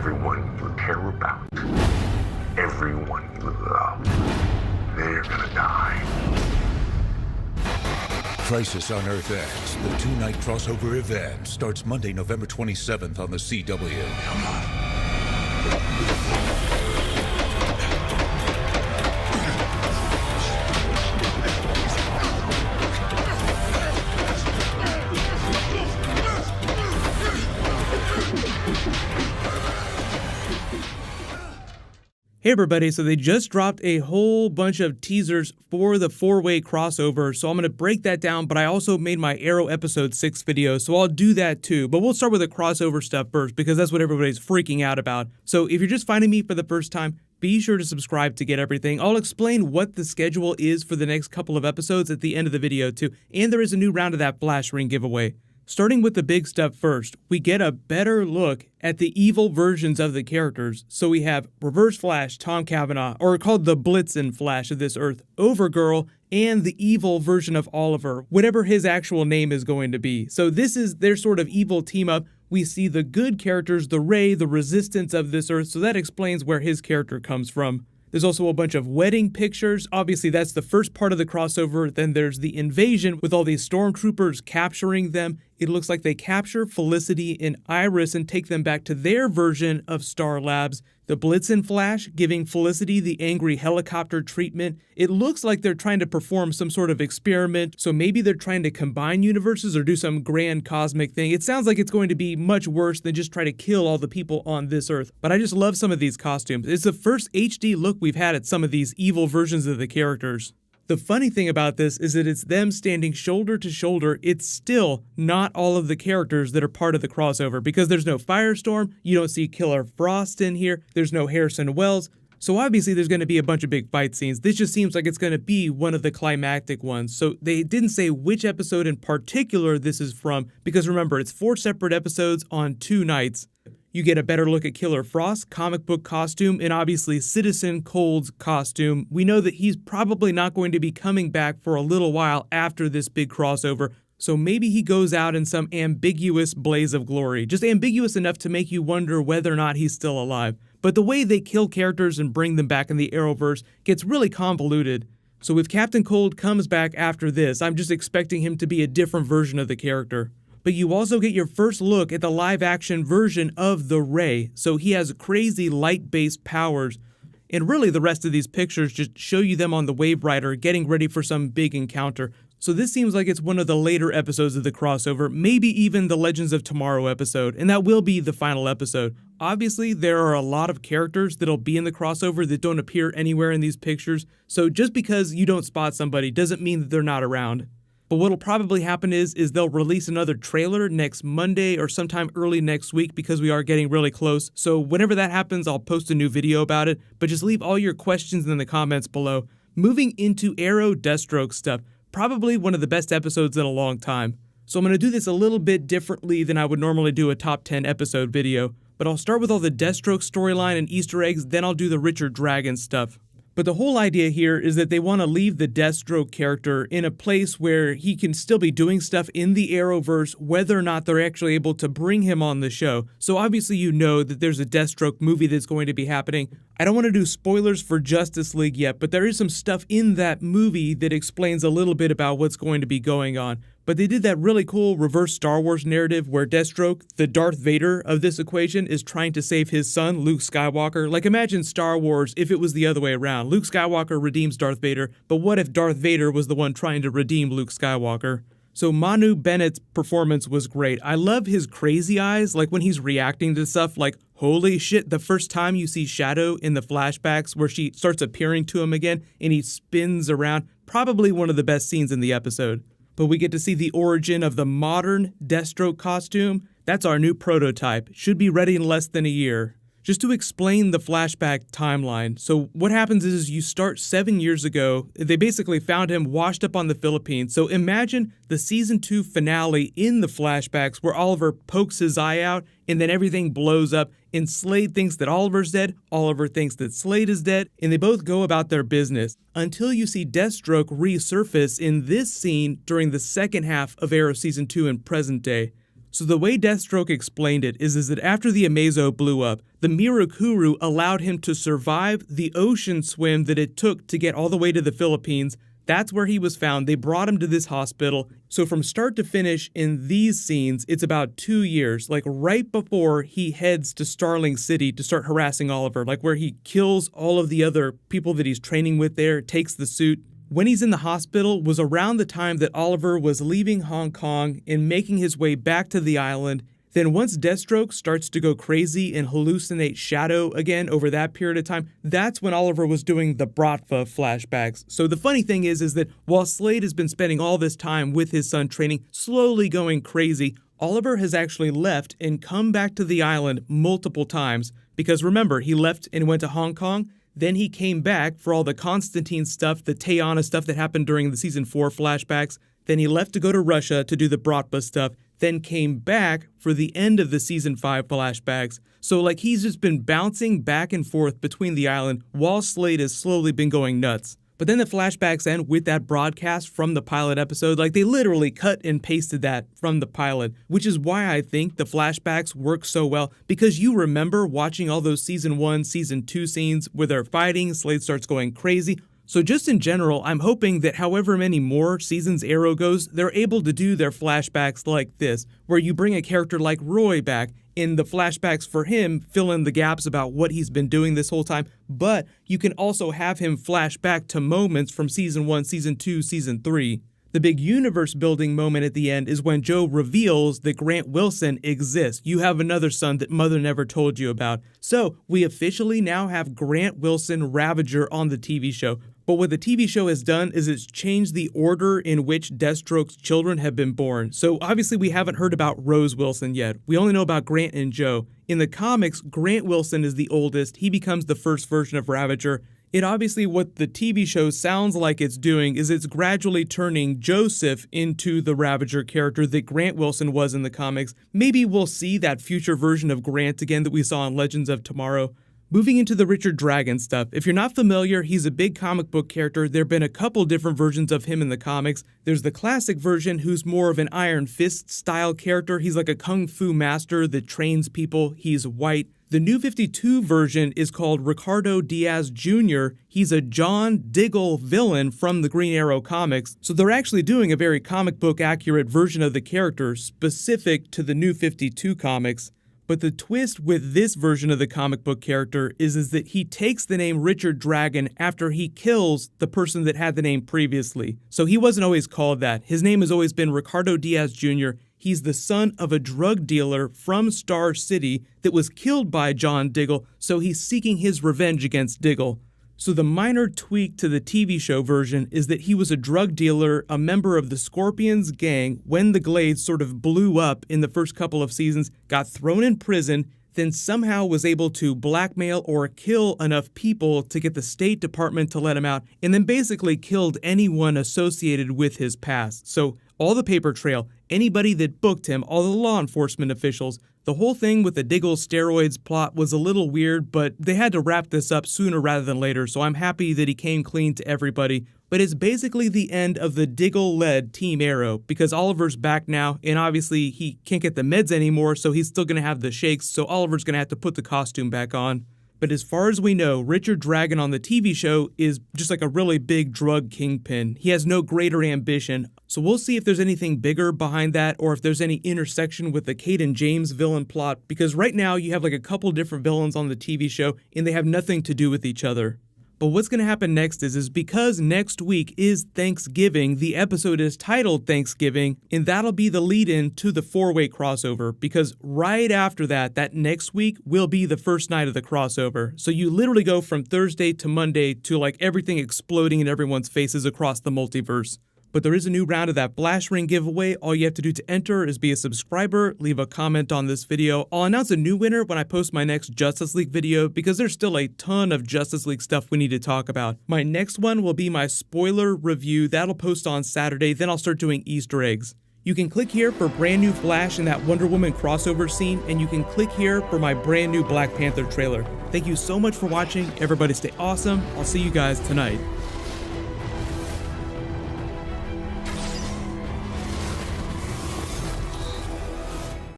everyone you care about, everyone you love, they're gonna die. Crisis on Earth X, the two-night crossover event, starts Monday, November 27th on the CW. Come on. Hey everybody, so they just dropped a whole bunch of teasers for the 4-way crossover, so I'm going to break that down, but I also made my Arrow episode 6 video, so I'll do that too. But we'll start with the crossover stuff first, because that's what everybody's freaking out about. So if you're just finding me for the first time, be sure to subscribe to get everything. I'll explain what the schedule is for the next couple of episodes at the end of the video too, and there is a new round of that Flash Ring giveaway. Starting with the big stuff first, we get a better look at the evil versions of the characters. So we have Reverse Flash, Tom Cavanaugh, or called the Blitzen Flash of this Earth, Overgirl, and the evil version of Oliver, whatever his actual name is going to be. So this is their sort of evil team up. We see the good characters, the Ray, the Resistance of this Earth, so that explains where his character comes from. There's also a bunch of wedding pictures. Obviously, that's the first part of the crossover. Then there's the invasion with all these stormtroopers capturing them. It looks like they capture Felicity and Iris and take them back to their version of Star Labs. The Blitzen Flash giving Felicity the angry helicopter treatment. It looks like they're trying to perform some sort of experiment, so maybe they're trying to combine universes or do some grand cosmic thing. It sounds like it's going to be much worse than just try to kill all the people on this Earth. But I just love some of these costumes. It's the first HD look we've had at some of these evil versions of the characters. The funny thing about this is that it's them standing shoulder to shoulder. It's still not all of the characters that are part of the crossover because there's no Firestorm, you don't see Killer Frost in here, there's no Harrison Wells, so obviously there's going to be a bunch of big fight scenes. This just seems like it's going to be one of the climactic ones. So they didn't say which episode in particular this is from because remember, it's 4 separate episodes on 2 nights. You get a better look at Killer Frost's comic book costume and obviously Citizen Cold's costume. We know that he's probably not going to be coming back for a little while after this big crossover, so maybe he goes out in some ambiguous blaze of glory. Just ambiguous enough to make you wonder whether or not he's still alive. But the way they kill characters and bring them back in the Arrowverse gets really convoluted. So if Captain Cold comes back after this, I'm just expecting him to be a different version of the character. But you also get your first look at the live-action version of the Ray, so he has crazy light-based powers. And really the rest of these pictures just show you them on the Wave Rider getting ready for some big encounter. So this seems like it's one of the later episodes of the crossover, maybe even the Legends of Tomorrow episode, and that will be the final episode. Obviously, there are a lot of characters that'll be in the crossover that don't appear anywhere in these pictures, so just because you don't spot somebody doesn't mean that they're not around. But what'll probably happen is they'll release another trailer next Monday or sometime early next week because we are getting really close. So whenever that happens, I'll post a new video about it. But just leave all your questions in the comments below. Moving into Arrow Deathstroke stuff, probably one of the best episodes in a long time. So I'm going to do this a little bit differently than I would normally do a top 10 episode video. But I'll start with all the Deathstroke storyline and Easter eggs, then I'll do the Richard Dragon stuff. But the whole idea here is that they want to leave the Deathstroke character in a place where he can still be doing stuff in the Arrowverse, whether or not they're actually able to bring him on the show. So obviously you know that there's a Deathstroke movie that's going to be happening. I don't want to do spoilers for Justice League yet, but there is some stuff in that movie that explains a little bit about what's going to be going on. But they did that really cool reverse Star Wars narrative where Deathstroke, the Darth Vader of this equation, is trying to save his son, Luke Skywalker. Like imagine Star Wars if it was the other way around. Luke Skywalker redeems Darth Vader, but what if Darth Vader was the one trying to redeem Luke Skywalker? So Manu Bennett's performance was great. I love his crazy eyes, like when he's reacting to stuff like, holy shit, the first time you see Shadow in the flashbacks where she starts appearing to him again and he spins around. Probably one of the best scenes in the episode. But we get to see the origin of the modern Deathstroke costume. That's our new prototype. Should be ready in less than a year. Just to explain the flashback timeline. So what happens is you start 7 years ago. They basically found him washed up on the Philippines. So imagine the season 2 finale in the flashbacks where Oliver pokes his eye out and then everything blows up and Slade thinks that Oliver's dead, Oliver thinks that Slade is dead, and they both go about their business until you see Deathstroke resurface in this scene during the second half of Arrow Season 2 in present day. So the way Deathstroke explained it is that after the Amazo blew up, the Mirakuru allowed him to survive the ocean swim that it took to get all the way to the Philippines. That's where he was found. They brought him to this hospital. So from start to finish in these scenes, it's about 2 years, like right before he heads to Starling City to start harassing Oliver, like where he kills all of the other people that he's training with there, takes the suit. When he's in the hospital was around the time that Oliver was leaving Hong Kong and making his way back to the island. Then once Deathstroke starts to go crazy and hallucinate Shadow again over that period of time, that's when Oliver was doing the Bratva flashbacks. So the funny thing is that while Slade has been spending all this time with his son training, slowly going crazy, Oliver has actually left and come back to the island multiple times. Because remember, he left and went to Hong Kong. Then he came back for all the Constantine stuff, the Teyana stuff that happened during the season 4 flashbacks. Then he left to go to Russia to do the Bratva stuff, then came back for the end of the season 5 flashbacks. So like he's just been bouncing back and forth between the island while Slade has slowly been going nuts. But then the flashbacks end with that broadcast from the pilot episode. Like they literally cut and pasted that from the pilot, which is why I think the flashbacks work so well, because you remember watching all those season 1, season 2 scenes where they're fighting, Slade starts going crazy. So just in general, I'm hoping that however many more seasons Arrow goes, they're able to do their flashbacks like this, where you bring a character like Roy back. In the flashbacks for him, fill in the gaps about what he's been doing this whole time, but you can also have him flash back to moments from season 1, season 2, season 3. The big universe building moment at the end is when Joe reveals that Grant Wilson exists. You have another son that Mother never told you about. So we officially now have Grant Wilson Ravager on the TV show. But what the TV show has done is it's changed the order in which Deathstroke's children have been born. So obviously we haven't heard about Rose Wilson yet. We only know about Grant and Joe. In the comics, Grant Wilson is the oldest. He becomes the first version of Ravager. It obviously, what the TV show sounds like it's doing is it's gradually turning Joseph into the Ravager character that Grant Wilson was in the comics. Maybe we'll see that future version of Grant again that we saw in Legends of Tomorrow. Moving into the Richard Dragon stuff, if you're not familiar, he's a big comic book character. There have been a couple different versions of him in the comics. There's the classic version, who's more of an Iron Fist style character. He's like a kung fu master that trains people. He's white. The New 52 version is called Ricardo Diaz Jr. He's a John Diggle villain from the Green Arrow comics. So they're actually doing a very comic book accurate version of the character specific to the New 52 comics. But the twist with this version of the comic book character is that he takes the name Richard Dragon after he kills the person that had the name previously. So he wasn't always called that. His name has always been Ricardo Diaz Jr. He's the son of a drug dealer from Star City that was killed by John Diggle, so he's seeking his revenge against Diggle. So the minor tweak to the TV show version is that he was a drug dealer, a member of the Scorpions gang when the Glades sort of blew up in the first couple of seasons, got thrown in prison, then somehow was able to blackmail or kill enough people to get the State Department to let him out, and then basically killed anyone associated with his past. So all the paper trail, anybody that booked him, all the law enforcement officials. The whole thing with the Diggle steroids plot was a little weird, but they had to wrap this up sooner rather than later, so I'm happy that he came clean to everybody. But it's basically the end of the Diggle-led Team Arrow, because Oliver's back now, and obviously he can't get the meds anymore, so he's still going to have the shakes, so Oliver's going to have to put the costume back on. But as far as we know, Richard Dragon on the TV show is just like a really big drug kingpin. He has no greater ambition. So we'll see if there's anything bigger behind that, or if there's any intersection with the Kate and James villain plot, because right now you have like a couple different villains on the TV show, and they have nothing to do with each other. But what's going to happen next is because next week is Thanksgiving, the episode is titled Thanksgiving, and that'll be the lead-in to the 4-way crossover, because right after that next week will be the first night of the crossover. So you literally go from Thursday to Monday to like everything exploding in everyone's faces across the multiverse. But there is a new round of that Flash Ring giveaway. All you have to do to enter is be a subscriber, leave a comment on this video. I'll announce a new winner when I post my next Justice League video, because there's still a ton of Justice League stuff we need to talk about. My next one will be my spoiler review. That'll post on Saturday, then I'll start doing Easter eggs. You can click here for brand new Flash and that Wonder Woman crossover scene, and you can click here for my brand new Black Panther trailer. Thank you so much for watching. Everybody stay awesome. I'll see you guys tonight.